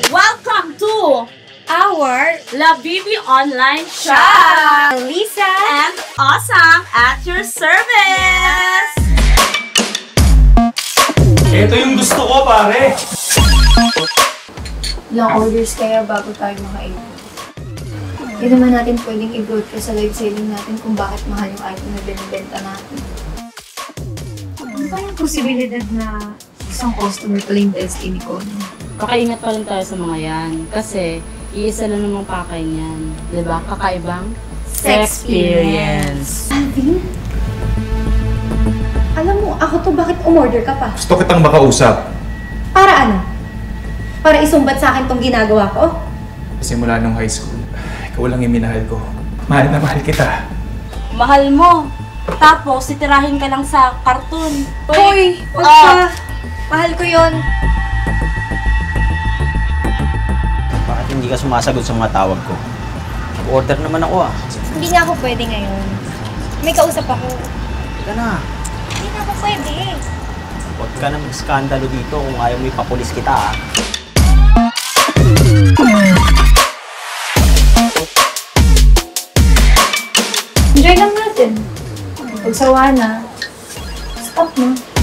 Welcome to our La Bibi online shop! Lisa and Awesome at your service! Ito yung gusto ko, pare! Ilang orders kaya bago tayo makaipon. Hindi naman natin pwedeng i-broadcast sa live selling natin kung bakit mahal yung item na binibenta natin. Ano ba yung posibilidad na isang customer pala yung destiny ko? Pakaingat pa rin tayo sa mga yan. Kasi, iisa lang namang pakay niyan. Diba? Kakaibang Sexperience. Alvin? Alam mo, ako to, bakit umorder ka pa? Gusto kitang makausap. Para ano? Para isumbat sa akin tong ginagawa ko? Simula nung high school, ikaw lang yung minahal ko. Mahal na mahal kita. Mahal mo. Tapos, titirahin ka lang sa karton. Hoy! Wag pa! Mahal ko yun. Bakit hindi ka sumasagot sa mga tawag ko? Nag-order naman ako ah. Hindi nga ako pwede ngayon. May kausap ako. Hindi ka na. Hindi na ako pwede. Huwag ka na mag-skandalo dito kung ayaw mo ipapulis kita ah. Enjoy lang natin. Pag sawa na, stop na.